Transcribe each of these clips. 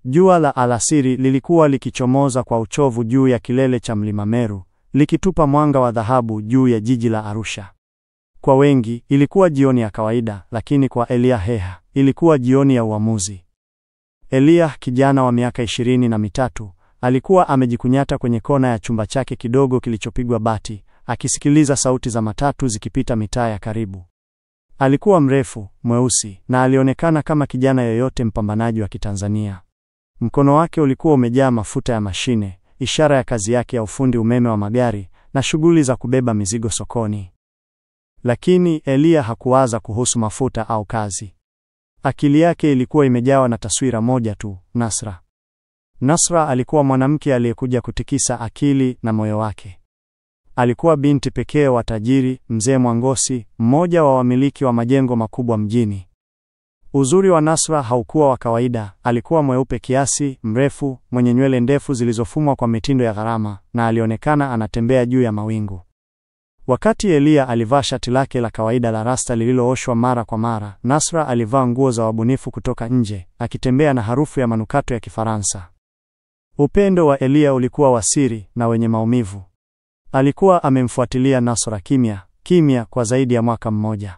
Jua la alasiri lilikuwa likichomoza kwa uchovu juu ya kilele cha mlima Meru, likitupa mwanga wa dhahabu juu ya jiji la Arusha. Kwa wengi, ilikuwa jioni ya kawaida, lakini kwa Elijah Heha, ilikuwa jioni ya uamuzi. Elijah, kijana wa miaka 23, alikuwa amejikunyata kwenye kona ya chumba chake kidogo kilichopigwa bati, akisikiliza sauti za matatu zikipita mitaa ya karibu. Alikuwa mrefu, mweusi, na alionekana kama kijana yeyote mpambanaji wa Kitanzania. Mkono wake ulikuwa umejaa mafuta ya mashine, ishara ya kazi yake ya ufundi umeme wa magari na shughuli za kubeba mizigo sokoni. Lakini Elijah hakuwaza kuhusu mafuta au kazi. Akili yake ilikuwa imejawa na taswira moja tu, Nasra. Nasra alikuwa mwanamke aliyekuja kutikisa akili na moyo wake. Alikuwa binti pekee wa tajiri, mzee Mwangosi, mmoja wa wamiliki wa majengo makubwa mjini. Uzuri wa Nasra haukuwa wa kawaida. Alikuwa mweupe kiasi, mrefu, mwenye nywele ndefu zilizofumwa kwa mitindo ya gharama, na alionekana anatembea juu ya mawingu. Wakati Elijah alivaa shati lake la kawaida la rasta lililooshwa mara kwa mara, Nasra alivaa nguo za wabunifu kutoka nje, akitembea na harufu ya manukato ya Kifaransa. Upendo wa Elijah ulikuwa wa siri na wenye maumivu. Alikuwa amemfuatilia Nasra kimya kwa zaidi ya mwaka mmoja.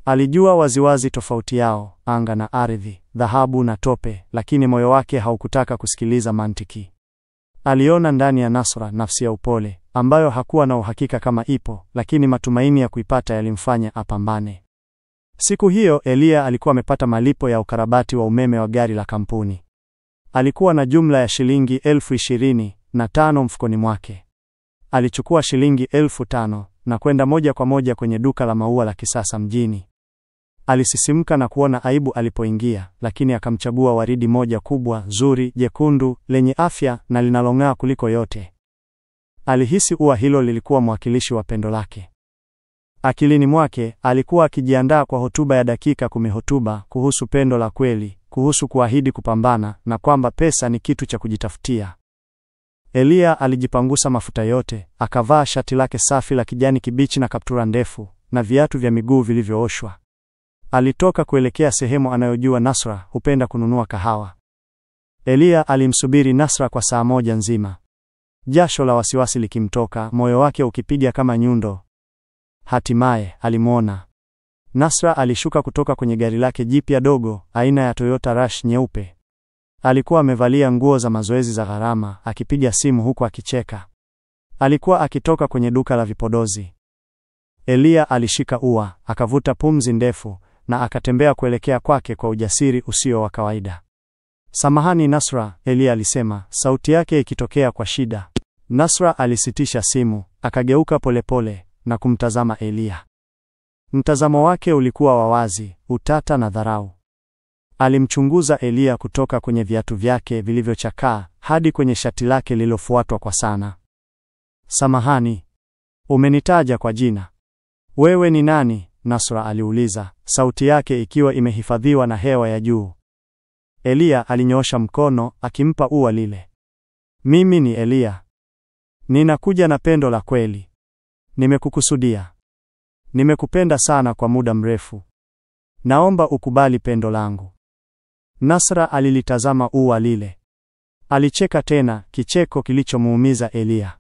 Alijua waziwazi tofauti yao, anga na ardhi, dhahabu na tope, lakini moyo wake haukutaka kusikiliza mantiki. Aliona ndani ya Nasra nafsi ya upole, ambayo hakuwa na uhakika kama ipo, lakini matumaini ya kuipata yalimfanya apambane. Siku hiyo Elijah alikuwa amepata malipo ya ukarabati wa umeme wa gari la kampuni. Alikuwa na jumla ya shilingi 25,000 mfukoni mwake. Alichukua shilingi 5,000 na kwenda moja kwa moja kwenye duka la maua la kisasa mjini. Alisisimka na kuona aibu alipoingia, lakini akamchagua waridi moja kubwa, zuri, jekundu, lenye afya na linalong'aa kuliko yote. Alihisi ua hilo lilikuwa mwakilishi wa pendo lake. Akilini mwake alikuwa akijiandaa kwa hotuba ya dakika 10 kuhusu pendo la kweli, kuhusu kuahidi kupambana na kwamba pesa ni kitu cha kujitafutia. Elijah alijipangusa mafuta yote, akavaa shati lake safi la kijani kibichi na kaptura ndefu na viatu vya miguu vilivyooshwa. Alitoka kuelekea sehemu anayojua Nasra hupenda kununua kahawa. Elijah alimsubiri Nasra kwa saa moja nzima. Jasho la wasiwasi likimtoka, moyo wake ukipiga kama nyundo. Hatimaye alimwona. Nasra alishuka kutoka kwenye gari lake jipya dogo, aina ya Toyota Rush nyeupe. Alikuwa amevalia nguo za mazoezi za gharama, akipiga simu huku akicheka. Alikuwa akitoka kwenye duka la vipodozi. Elijah alishika ua, akavuta pumzi ndefu na akatembea kuelekea kwake kwa ujasiri usio wa kawaida. "Samahani Nasra," Elijah alisema, sauti yake ikitokea kwa shida. Nasra alisitisha simu, akageuka polepole na kumtazama Elijah. Mtazamo wake ulikuwa wa wazi, utata na dharau. Alimchunguza Elijah kutoka kwenye viatu vyake vilivyochakaa hadi kwenye shati lake lililofuatwa kwa sana. "Samahani, umenitaja kwa jina. Wewe ni nani?" Nasra aliuliza, sauti yake ikiwa imehifadhiwa na hewa ya juu. Elijah alinyoosha mkono akimpa ua lile. "Mimi ni Elijah. Ninakuja na pendo la kweli. Nimekukusudia. Nimekupenda sana kwa muda mrefu. Naomba ukubali pendo langu." Nasra alilitazama ua lile. Alicheka tena, kicheko kilichomuumiza Elijah.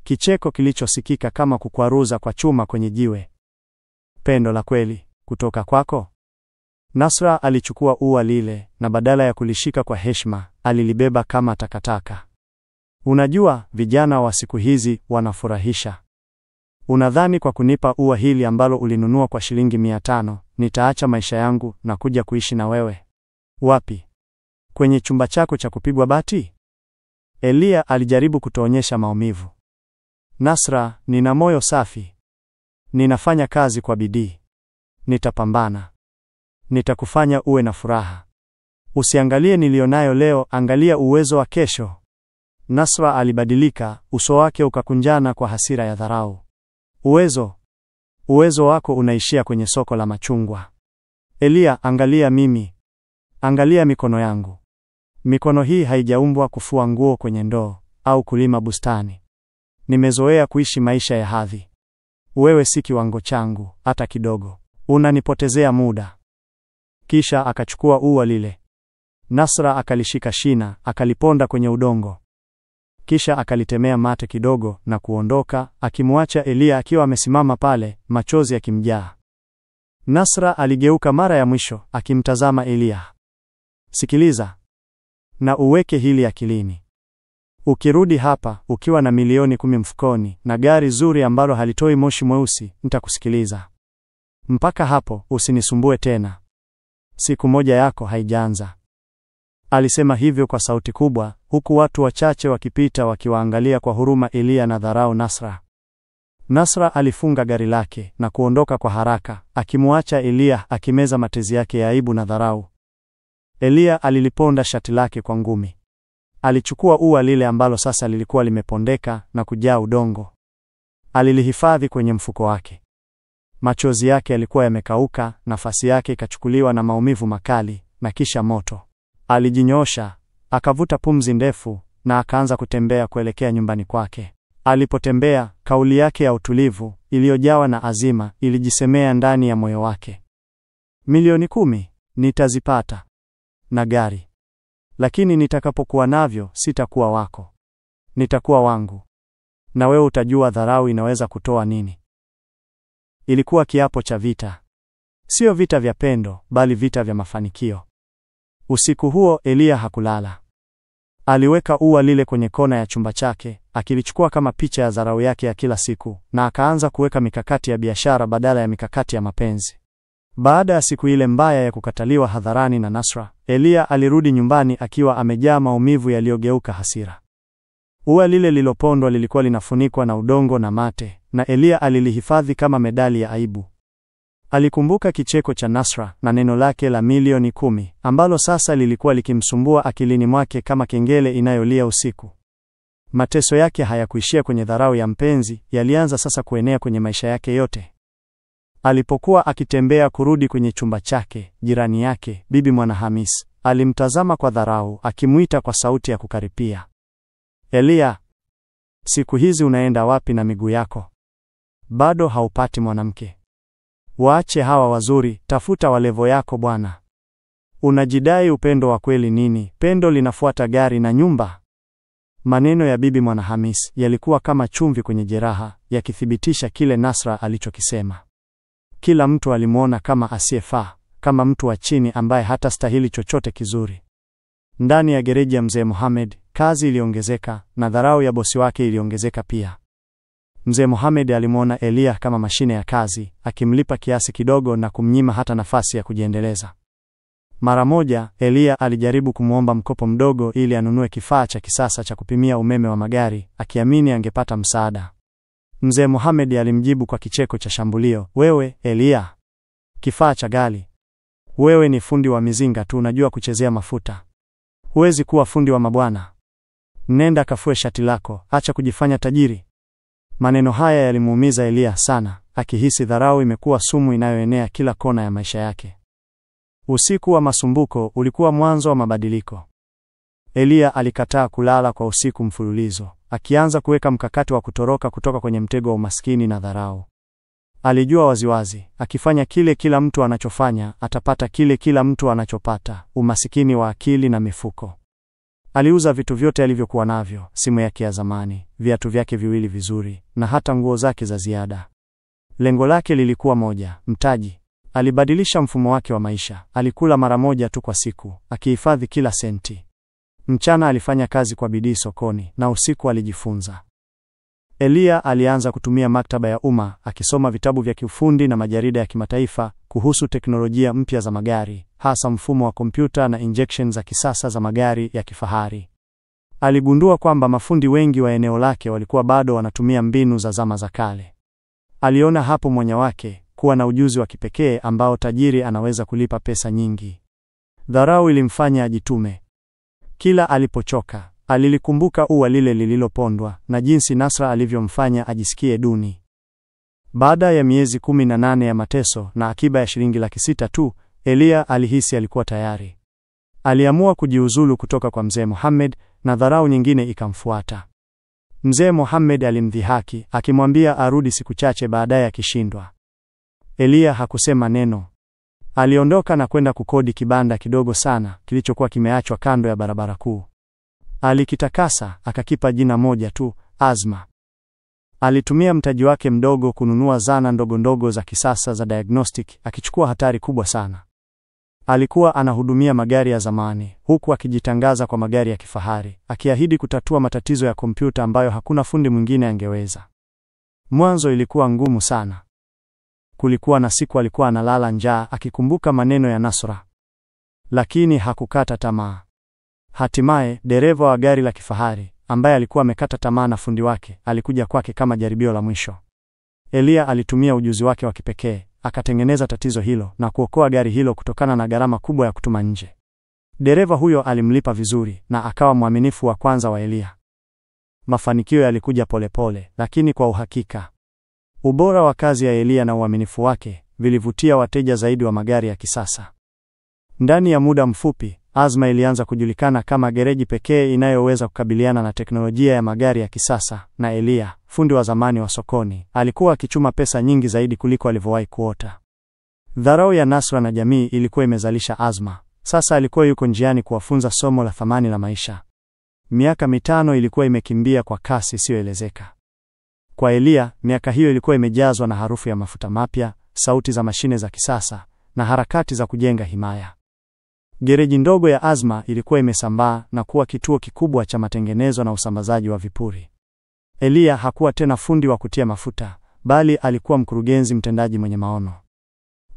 Kicheko kilichosikika kama kukwaruza kwa chuma kwenye jiwe. "Pendo la kweli, kutoka kwako?" Nasra alichukua ua lile na badala ya kulishika kwa heshima, alilibeba kama takataka. "Unajua, vijana wa siku hizi wanafurahisha. Unadhani kwa kunipa ua hili ambalo ulinunua kwa shilingi 500, nitaacha maisha yangu na kuja kuishi na wewe? Wapi? Kwenye chumba chako cha kupigwa bati?" Elijah alijaribu kutoonyesha maumivu. "Nasra, nina moyo safi. Ninafanya kazi kwa bidii. Nitapambana. Nitakufanya uwe na furaha. Usiangalie nilionayo leo, angalia uwezo wa kesho." Nasra alibadilika, uso wake ukakunjana kwa hasira ya dharau. Uwezo wako unaishia kwenye soko la machungwa." "Elijah, angalia mimi. Angalia mikono yangu. Mikono hii haijaumbwa kufua nguo kwenye ndoo au kulima bustani. Nimezoea kuishi maisha ya hadhi. Wewe si kiwango changu, hata kidogo. Unanipotezea muda." Kisha akachukua ua lile. Nasra akalishika shina, akaliponda kwenye udongo. Kisha akalitemea mate kidogo na kuondoka, akimwacha Eliya akiwa amesimama pale, machozi yakimjaa. Nasra aligeuka mara ya mwisho, akimtazama Eliya. Sikiliza, na uweke hili akilini. Ukirudi hapa ukiwa na milioni 10 mfukoni na gari zuri ambalo halitoi moshi mweusi, nitakusikiliza. Mpaka hapo usinisumbue tena. Siku moja yako haijaanza. Alisema hivyo kwa sauti kubwa, huku watu wachache wakipita wakiwaangalia kwa huruma Eliya na dharau Nasra. Nasra alifunga gari lake na kuondoka kwa haraka, akimwacha Eliya akimeza matezi yake ya aibu na dharau. Eliya aliliponda shati lake kwa ngumi. Alichukua ua lile ambalo sasa lilikuwa limepondeka na kujaa udongo. Alilihifadhi kwenye mfuko wake. Machozi yake yalikuwa yamekauka, nafasi yake ikachukuliwa na maumivu makali na kisha moto. Alijinyosha, akavuta pumzi ndefu na akaanza kutembea kuelekea nyumbani kwake. Alipotembea, kauli yake ya utulivu, iliyojawa na azima, ilijisemea ndani ya moyo wake. Milioni 10, nitazipata. Na gari. Lakini nitakapokuwa navyo, sitakuwa wako. Nitakuwa wangu. Na wewe utajua dharau inaweza kutoa nini. Ilikuwa kiapo cha vita. Sio vita vya pendo, bali vita vya mafanikio. Usiku huo Eliya hakulala. Aliweka ua lile kwenye kona ya chumba chake, akilichukua kama picha ya dharau yake ya kila siku, na akaanza kuweka mikakati ya biashara badala ya mikakati ya mapenzi. Baada ya siku ile mbaya ya kukataliwa hadharani na Nasra, Eliya alirudi nyumbani akiwa amejaa maumivu yaliyogeuka hasira. Ua lile lilopondwa lilikuwa linafunikwa na udongo na mate, na Eliya alilihifadhi kama medali ya aibu. Alikumbuka kicheko cha Nasra na neno lake la milioni 10, ambalo sasa lilikuwa likimsumbua akilini mwake kama kengele inayolia usiku. Mateso yake hayakuishia kwenye dharau ya mpenzi, yalianza sasa kuenea kwenye maisha yake yote. Alipokuwa akitembea kurudi kwenye chumba chake, jirani yake, Bibi Mwanahamis, alimtazama kwa dharau, akimuita kwa sauti ya kukaripia. Eliya, siku hizi unaenda wapi na miguu yako? Bado haupati mwanamke? Waache hawa wazuri, tafuta walevo yako bwana. Unajidai upendo wa kweli nini? Pendo linafuata gari na nyumba. Maneno ya Bibi Mwanahamis yalikuwa kama chumvi kwenye jeraha, yakithibitisha kile Nasra alichokisema. Kila mtu alimuona kama asiyefaa, kama mtu wa chini ambaye hatastahili chochote kizuri. Ndani ya gereji ya Mzee Mohamed, kazi iliongezeka na dharau ya bosi wake iliongezeka pia. Mzee Mohamed alimuona Eliya kama mashine ya kazi, akimlipa kiasi kidogo na kumnyima hata nafasi ya kujiendeleza. Mara moja, Eliya alijaribu kumuomba mkopo mdogo ili anunue kifaa cha kisasa cha kupimia umeme wa magari, akiamini angepata msaada. Mzee Mohamed alimjibu kwa kicheko cha shambulio, "Wewe, Eliya, kifaa cha gari? Wewe ni fundi wa mizinga tu, unajua kuchezea mafuta. Huwezi kuwa fundi wa mabwana. Nenda kafue shati lako, acha kujifanya tajiri." Maneno haya yalimuumiza Eliya sana, akihisi dharau imekuwa sumu inayoenea kila kona ya maisha yake. Usiku wa masumbuko ulikuwa mwanzo wa mabadiliko. Eliya alikataa kulala kwa usiku mfululizo, akianza kuweka mkakati wa kutoroka kutoka kwenye mtego wa umaskini na dharau. Alijua waziwazi, akifanya kile kila mtu anachofanya, atapata kile kila mtu anachopata, umasikini wa akili na mifuko. Aliuza vitu vyote alivyokuwa navyo, simu yake ya zamani, viatu vyake viwili vizuri, na hata nguo zake za ziada. Lengo lake lilikuwa moja, mtaji. Alibadilisha mfumo wake wa maisha, alikula mara moja tu kwa siku, akihifadhi kila senti. Mchana alifanya kazi kwa bidii sokoni, na usiku alijifunza. Eliya alianza kutumia maktaba ya umma, akisoma vitabu vya kiufundi na majarida ya kimataifa kuhusu teknolojia mpya za magari, hasa mfumo wa kompyuta na injection za kisasa za magari ya kifahari. Aligundua kwamba mafundi wengi wa eneo lake walikuwa bado wanatumia mbinu za zama za kale. Aliona hapo mwanya wake, kuwa na ujuzi wa kipekee ambao tajiri anaweza kulipa pesa nyingi. Dharau ilimfanya ajitume. Kila alipochoka, alilikumbuka ua lile lililopondwa na jinsi Nasra alivyomfanya ajisikie duni. Baada ya miezi 18 ya mateso na akiba ya shilingi 600 tu, Eliya alihisi alikuwa tayari. Aliamua kujiuzulu kutoka kwa Mzee Mohamed na dharau nyingine ikamfuata. Mzee Mohamed alimdhihaki, akimwambia arudi siku chache baadaye akishindwa. Eliya hakusema neno. Aliondoka na kwenda kukodi kibanda kidogo sana kilichokuwa kimeachwa kando ya barabara kuu. Alikitakasa, akakipa jina moja tu, Azma. Alitumia mtaji wake mdogo kununua zana ndogo za kisasa za diagnostic, akichukua hatari kubwa sana. Alikuwa anahudumia magari ya zamani, huku akijitangaza kwa magari ya kifahari, akiahidi kutatua matatizo ya kompyuta ambayo hakuna fundi mwingine angeweza. Mwanzo ilikuwa ngumu sana. Kulikuwa na siku alikuwa analala njaa akikumbuka maneno ya Nasra. Lakini hakukata tamaa. Hatimaye, dereva wa gari la kifahari, ambaye alikuwa amekata tamaa na fundi wake, alikuja kwake kama jaribio la mwisho. Elia alitumia ujuzi wake wa kipekee, akatengeneza tatizo hilo na kuokoa gari hilo kutokana na gharama kubwa ya kutuma nje. Dereva huyo alimlipa vizuri na akawa mwaminifu wa kwanza wa Elia. Mafanikio yalikuja polepole, lakini kwa uhakika. Ubora wa kazi ya Elia na uaminifu wake vilivutia wateja zaidi wa magari ya kisasa. Ndani ya muda mfupi, Azma ilianza kujulikana kama gereji pekee inayoweza kukabiliana na teknolojia ya magari ya kisasa, na Elia, fundi wa zamani wa sokoni, alikuwa akichuma pesa nyingi zaidi kuliko alivyowahi kuota. Dharau ya Nasra na jamii ilikuwa imezalisha Azma. Sasa alikuwa yuko njiani kuwafunza somo la thamani la maisha. Miaka 5 ilikuwa imekimbia kwa kasi isiyoelezeka. Kwa Elia, miaka hiyo ilikuwa imejazwa na harufu ya mafuta mapya, sauti za mashine za kisasa na harakati za kujenga himaya. Gereji ndogo ya Azma ilikuwa imesambaa na kuwa kituo kikubwa cha matengenezo na usambazaji wa vipuri. Elia hakuwa tena fundi wa kutia mafuta, bali alikuwa mkurugenzi mtendaji mwenye maono.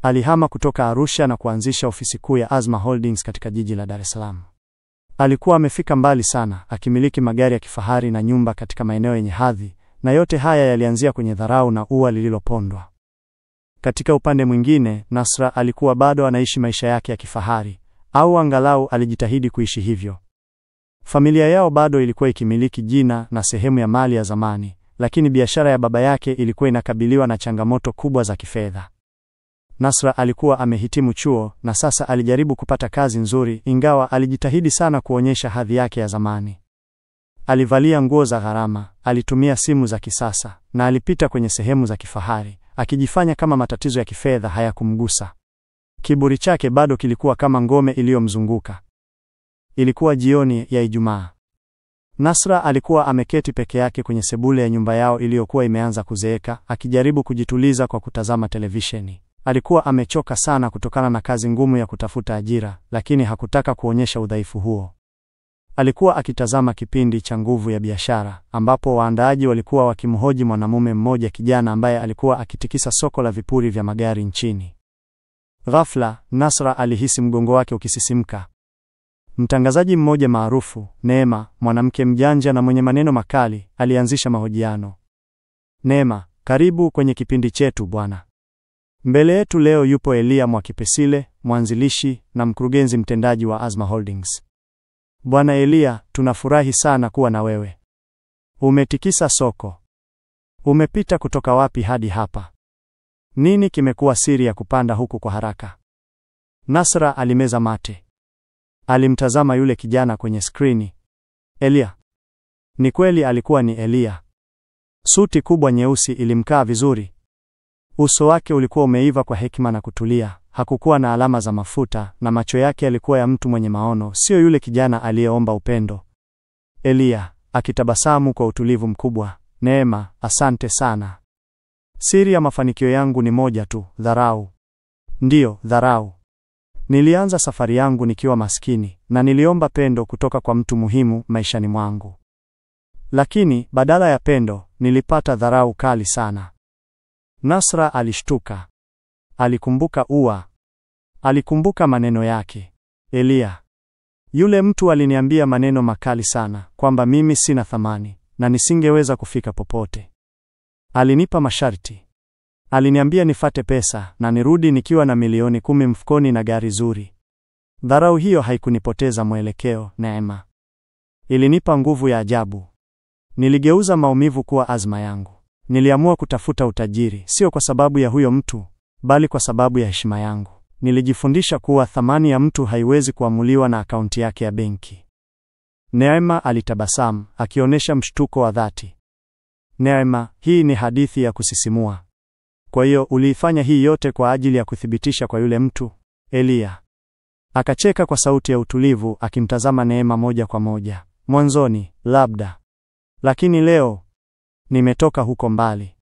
Alihama kutoka Arusha na kuanzisha ofisi kuu ya Azma Holdings katika jiji la Dar es Salaam. Alikuwa amefika mbali sana, akimiliki magari ya kifahari na nyumba katika maeneo yenye hadhi, na yote haya yalianzia kwenye dharau na ua lililopondwa. Katika upande mwingine, Nasra alikuwa bado anaishi maisha yake ya kifahari, au angalau alijitahidi kuishi hivyo. Familia yao bado ilikuwa ikimiliki jina na sehemu ya mali ya zamani, lakini biashara ya baba yake ilikuwa inakabiliwa na changamoto kubwa za kifedha. Nasra alikuwa amehitimu chuo na sasa alijaribu kupata kazi nzuri, ingawa alijitahidi sana kuonyesha hadhi yake ya zamani. Alivalia nguo za gharama, alitumia simu za kisasa, na alipita kwenye sehemu za kifahari, akijifanya kama matatizo ya kifedha hayakumgusa. Kiburi chake bado kilikuwa kama ngome iliyomzunguka. Ilikuwa jioni ya Ijumaa. Nasra alikuwa ameketi peke yake kwenye sebule ya nyumba yao iliyokuwa imeanza kuzeeka, akijaribu kujituliza kwa kutazama televisheni. Alikuwa amechoka sana kutokana na kazi ngumu ya kutafuta ajira, lakini hakutaka kuonyesha udhaifu huo. Alikuwa akitazama kipindi cha Nguvu ya Biashara, ambapo waandaaji walikuwa wakimhoji mwanamume mmoja kijana ambaye alikuwa akitikisa soko la vipuri vya magari nchini. Ghafla, Nasra alihisi mgongo wake ukisisimka. Mtangazaji mmoja maarufu, Neema, mwanamke mjanja na mwenye maneno makali, alianzisha mahojiano. Neema, karibu kwenye kipindi chetu bwana. Mbele yetu leo yupo Elia Mwakipesile, mwanzilishi na mkurugenzi mtendaji wa Azma Holdings. Bwana Elia, tunafurahi sana kuwa na wewe. Umetikisa soko. Umepita kutoka wapi hadi hapa? Nini kimekuwa siri ya kupanda huku kwa haraka? Nasra alimeza mate. Alimtazama yule kijana kwenye skrini. Elia. Ni kweli alikuwa ni Elia. Suti kubwa nyeusi ilimkaa vizuri. Uso wake ulikuwa umeiva kwa hekima na kutulia, hakukuwa na alama za mafuta, na macho yake yalikuwa ya mtu mwenye maono, sio yule kijana aliyeomba upendo. Elia, akitabasamu kwa utulivu mkubwa. Neema, asante sana. Siri ya mafanikio yangu ni moja tu, dharau. Ndiyo, dharau. Nilianza safari yangu nikiwa maskini, na niliomba pendo kutoka kwa mtu muhimu maishani mwangu. Lakini, badala ya pendo, nilipata dharau kali sana. Nasra alishtuka. Alikumbuka ua. Alikumbuka maneno yake. Elia. Yule mtu aliniambia maneno makali sana, kwamba mimi sina thamani, na nisingeweza kufika popote. Alinipa masharti. Aliniambia nifate pesa, na nirudi nikiwa na milioni 10 mfukoni na gari zuri. Dharau hiyo haikunipoteza mwelekeo, Neema. Ilinipa nguvu ya ajabu. Niligeuza maumivu kuwa azma yangu. Niliamua kutafuta utajiri, sio kwa sababu ya huyo mtu, bali kwa sababu ya heshima yangu. Nilijifundisha kuwa thamani ya mtu haiwezi kuamuliwa na akaunti yake ya benki. Neema alitabasamu, akionyesha mshtuko wa dhati. Neema, hii ni hadithi ya kusisimua. Kwa hiyo uliifanya hii yote kwa ajili ya kuthibitisha kwa yule mtu? Eliya akacheka kwa sauti ya utulivu, akimtazama Neema moja kwa moja. Mwanzoni, labda. Lakini leo, nimetoka huko mbali.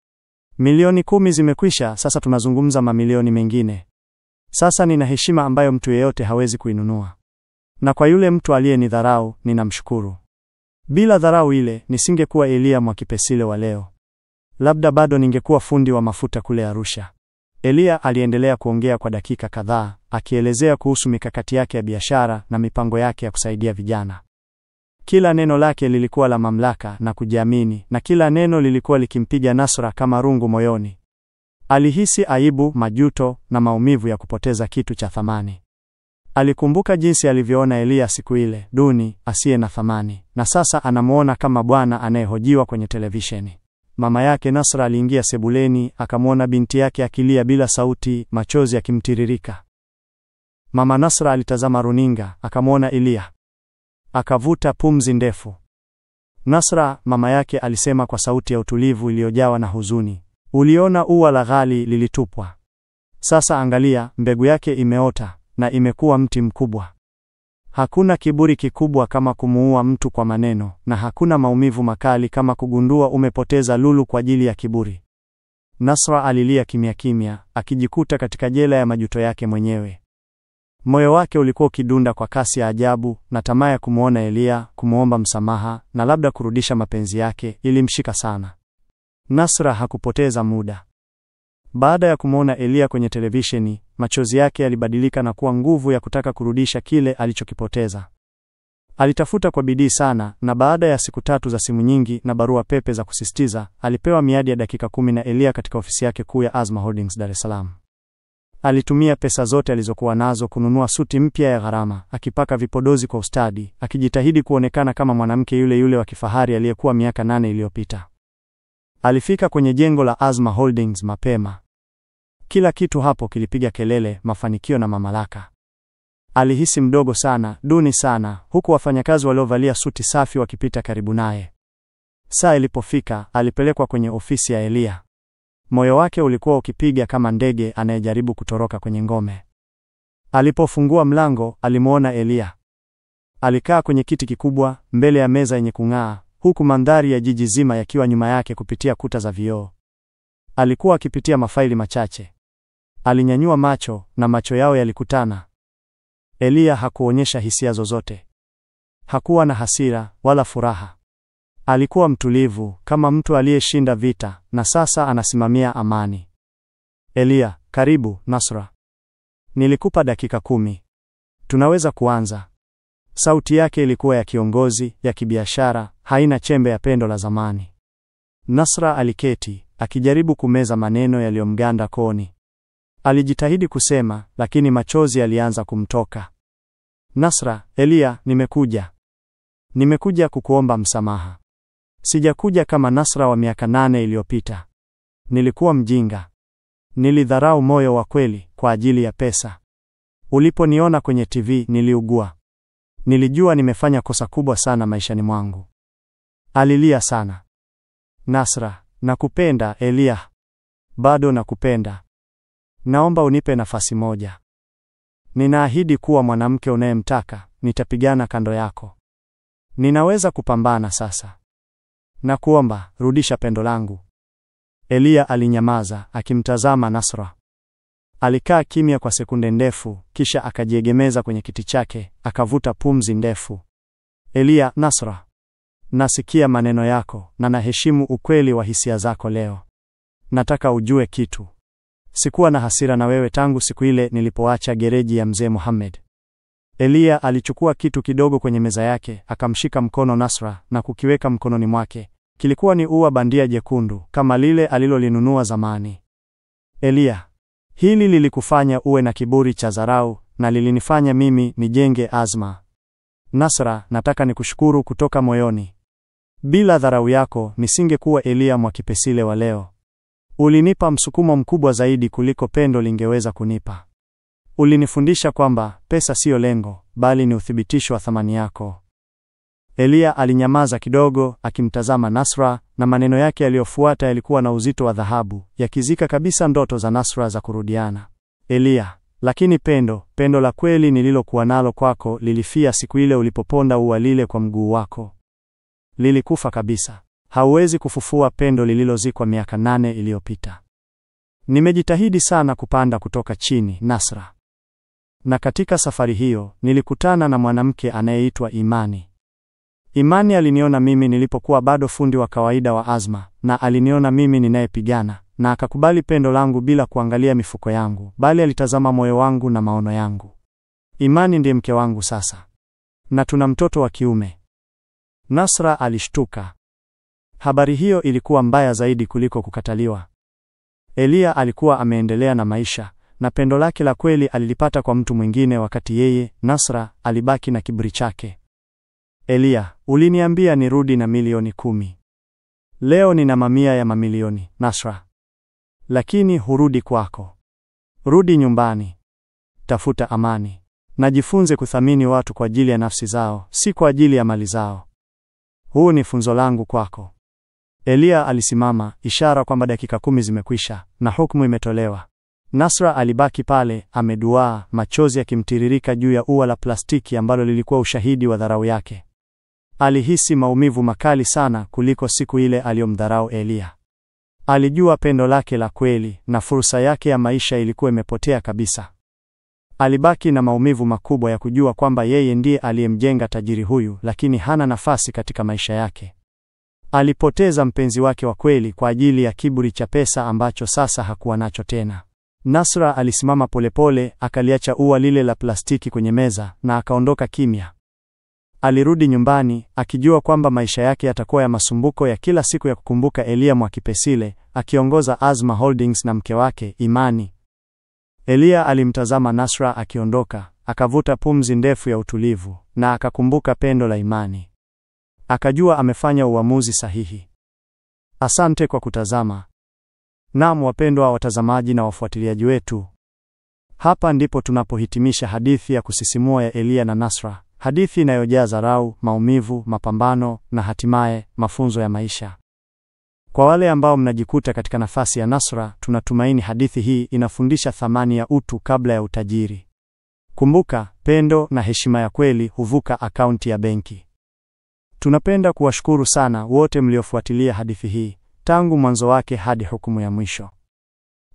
Milioni 10 zimekwisha, sasa tunazungumza mamilioni mengine. Sasa nina heshima ambayo mtu yeyote hawezi kuinunua. Na kwa yule mtu aliyenidharau, ninamshukuru. Bila dharau ile, nisingekuwa Eliya Mwakipesile wa leo. Labda bado ningekuwa fundi wa mafuta kule Arusha. Eliya aliendelea kuongea kwa dakika kadhaa, akielezea kuhusu mikakati yake ya biashara na mipango yake ya kusaidia vijana. Kila neno lake lilikuwa la mamlaka na kujiamini, na kila neno lilikuwa likimpiga Nasra kama rungu moyoni. Alihisi aibu, majuto na maumivu ya kupoteza kitu cha thamani. Alikumbuka jinsi alivyoona Eliya siku ile, duni, asiye na thamani, na sasa anamuona kama bwana anayehojiwa kwenye televisheni. Mama yake Nasra aliingia sebuleni, akamwona binti yake akilia bila sauti, machozi yakimtiririka. Mama Nasra alitazama runinga, akamwona Eliya. Akavuta pumzi ndefu. Nasra, mama yake alisema kwa sauti ya utulivu iliyojawa na huzuni, uliona ua la ghali lilitupwa. Sasa angalia, mbegu yake imeota na imekuwa mti mkubwa. Hakuna kiburi kikubwa kama kumuua mtu kwa maneno, na hakuna maumivu makali kama kugundua umepoteza lulu kwa ajili ya kiburi. Nasra alilia kimya kimya, akijikuta katika jela ya majuto yake mwenyewe. Moyo wake ulikuwa ukidunda kwa kasi ya ajabu, na tamaa ya kumuona Eliya, kumuomba msamaha na labda kurudisha mapenzi yake ilimshika sana. Nasra hakupoteza muda. Baada ya kumuona Eliya kwenye televisheni, machozi yake yalibadilika na kuwa nguvu ya kutaka kurudisha kile alichokipoteza. Alitafuta kwa bidii sana, na baada ya siku 3 za simu nyingi na barua pepe za kusisitiza, alipewa miadi ya dakika 10 na Eliya katika ofisi yake kuu ya Azma Holdings, Dar es Salaam. Alitumia pesa zote alizokuwa nazo kununua suti mpya ya gharama, akipaka vipodozi kwa ustadi, akijitahidi kuonekana kama mwanamke yule yule wa kifahari aliyekuwa miaka 8 iliyopita. Alifika kwenye jengo la Azma Holdings mapema. Kila kitu hapo kilipiga kelele, mafanikio na mamlaka. Alihisi mdogo sana, duni sana, huku wafanyakazi waliovalia suti safi wakipita karibu naye. Saa ilipofika, alipelekwa kwenye ofisi ya Eliya. Moyo wake ulikuwa ukipiga kama ndege anayejaribu kutoroka kwenye ngome. Alipofungua mlango, alimuona Eliya. Alikaa kwenye kiti kikubwa, mbele ya meza yenye kung'aa, huku mandhari ya jiji zima yakiwa nyuma yake kupitia kuta za vioo. Alikuwa akipitia mafaili machache. Alinyanyua macho, na macho yao yalikutana. Eliya hakuonyesha hisia zozote. Hakuwa na hasira wala furaha. Alikuwa mtulivu, kama mtu aliyeshinda vita, na sasa anasimamia amani. Eliya, karibu, Nasra. Nilikupa dakika 10. Tunaweza kuanza. Sauti yake ilikuwa ya kiongozi, ya kibiashara, haina chembe ya pendo la zamani. Nasra aliketi, akijaribu kumeza maneno yaliyomganda kooni. Alijitahidi kusema, lakini machozi yalianza kumtoka. Nasra, Eliya, nimekuja. Nimekuja kukuomba msamaha. Sijakuja kama Nasra wa miaka 8 iliyopita. Nilikuwa mjinga. Nilidharau moyo wa kweli kwa ajili ya pesa. Uliponiona kwenye TV niliugua. Nilijua nimefanya kosa kubwa sana maishani mwangu. Alilia sana. Nasra, nakupenda Eliya. Bado nakupenda. Naomba unipe nafasi moja. Ninaahidi kuwa mwanamke unayemtaka, nitapigana kando yako. Ninaweza kupambana sasa. Nakuomba, rudisha pendo langu. Eliya alinyamaza, akimtazama Nasra. Alikaa kimya kwa sekunde ndefu, kisha akajiegemeza kwenye kiti chake, akavuta pumzi ndefu. Eliya, Nasra, nasikia maneno yako na naheshimu ukweli wa hisia zako leo. Nataka ujue kitu. Sikuwa na hasira na wewe tangu siku ile nilipoacha gereji ya mzee Mohamed. Eliya alichukua kitu kidogo kwenye meza yake, akamshika mkono Nasra na kukiweka mkononi mwake. Kilikuwa ni ua bandia jekundu, kama lile alilolinunua zamani. Eliya, hili lilikufanya uwe na kiburi cha dharau, na lilinifanya mimi nijenge azma. Nasra, nataka nikushukuru kutoka moyoni. Bila dharau yako, nisingekuwa Eliya Mwakipesile wa leo. Ulinipa msukumo mkubwa zaidi kuliko pendo lingeweza kunipa. Ulinifundisha kwamba pesa sio lengo, bali ni uthibitisho wa thamani yako. Eliya alinyamaza kidogo, akimtazama Nasra, na maneno yake yaliyofuata yalikuwa na uzito wa dhahabu, yakizika kabisa ndoto za Nasra za kurudiana. Eliya, Lakini pendo la kweli nililokuwa nalo kwako lilifia siku ile ulipoponda ua lile kwa mguu wako. Lilikufa kabisa. Hauwezi kufufua pendo lililozikwa miaka 8 iliyopita. Nimejitahidi sana kupanda kutoka chini, Nasra. Na katika safari hiyo, nilikutana na mwanamke anayeitwa Imani. Imani aliniona mimi nilipokuwa bado fundi wa kawaida wa Azma, na aliniona mimi ninayepigana, na akakubali pendo langu bila kuangalia mifuko yangu, bali alitazama moyo wangu na maono yangu. Imani ndiye mke wangu sasa. Na tuna mtoto wa kiume. Nasra alishtuka. Habari hiyo ilikuwa mbaya zaidi kuliko kukataliwa. Elia alikuwa ameendelea na maisha, na pendo lake la kweli alilipata kwa mtu mwingine, wakati yeye, Nasra, alibaki na kiburi chake. Elia, uliniambia nirudi na milioni 10. Leo nina mamia ya mamilioni, Nasra. Lakini hurudi kwako. Rudi nyumbani. Tafuta amani. Najifunze kuthamini watu kwa ajili ya nafsi zao, si kwa ajili ya mali zao. Huu ni funzo langu kwako. Elia alisimama, ishara kwamba dakika 10 zimekwisha na hukumu imetolewa. Nasra alibaki pale, ameduaa, machozi yakimtiririka juu ya ua la plastiki ambalo lilikuwa ushahidi wa dharau yake. Alihisi maumivu makali sana kuliko siku ile aliyomdharau Elia. Alijua pendo lake la kweli na fursa yake ya maisha ilikuwa imepotea kabisa. Alibaki na maumivu makubwa ya kujua kwamba yeye ndiye aliyemjenga tajiri huyu, lakini hana nafasi katika maisha yake. Alipoteza mpenzi wake wa kweli kwa ajili ya kiburi cha pesa ambacho sasa hakuwa nacho tena. Nasra alisimama polepole, akaliacha ua lile la plastiki kwenye meza na akaondoka kimya. Alirudi nyumbani akijua kwamba maisha yake yatakuwa ya masumbuko ya kila siku ya kukumbuka Elia Mwakipesile akiongoza Azma Holdings na mke wake Imani. Elia alimtazama Nasra akiondoka, akavuta pumzi ndefu ya utulivu na akakumbuka pendo la Imani. Akajua amefanya uamuzi sahihi. Asante kwa kutazama. Naam wapendwa watazamaji na wafuatiliaji wetu. Hapa ndipo tunapohitimisha hadithi ya kusisimua ya Elia na Nasra. Hadithi inayojaa dharau, maumivu, mapambano na hatimaye mafunzo ya maisha. Kwa wale ambao mnajikuta katika nafasi ya Nasra, tunatumaini hadithi hii inafundisha thamani ya utu kabla ya utajiri. Kumbuka, pendo na heshima ya kweli huvuka akaunti ya benki. Tunapenda kuwashukuru sana wote mliofuatilia hadithi hii tangu mwanzo wake hadi hukumu ya mwisho.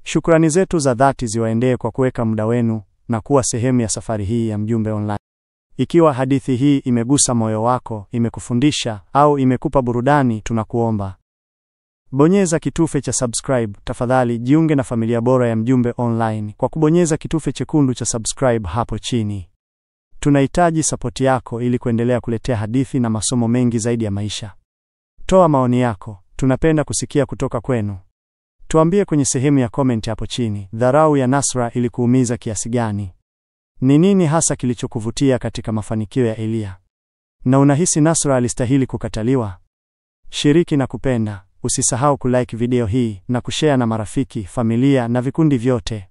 Shukrani zetu za dhati ziwaendee kwa kuweka muda wenu na kuwa sehemu ya safari hii ya Mjumbe Online. Ikiwa hadithi hii imegusa moyo wako, imekufundisha au imekupa burudani, tunakuomba bonyeza kitufe cha subscribe. Tafadhali jiunge na familia bora ya Mjumbe Online kwa kubonyeza kitufe chekundu cha subscribe hapo chini. Tunahitaji sapoti yako ili kuendelea kuletea hadithi na masomo mengi zaidi ya maisha. Toa maoni yako, tunapenda kusikia kutoka kwenu. Tuambie kwenye sehemu ya comment hapo chini, dharau ya Nasra ilikuumiza kiasi gani? Ni nini hasa kilichokuvutia katika mafanikio ya Elia? Na unahisi Nasra alistahili kukataliwa? Shiriki na kupenda. Usisahau kulike video hii na kushare na marafiki, familia na vikundi vyote.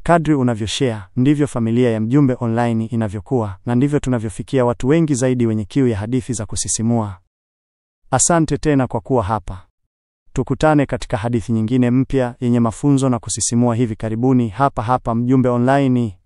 Kadri unavyoshare, ndivyo familia ya Mjumbe Online inavyokuwa, na ndivyo tunavyofikia watu wengi zaidi wenye kiu ya hadithi za kusisimua. Asante tena kwa kuwa hapa. Tukutane katika hadithi nyingine mpya yenye mafunzo na kusisimua hivi karibuni hapa Mjumbe Online.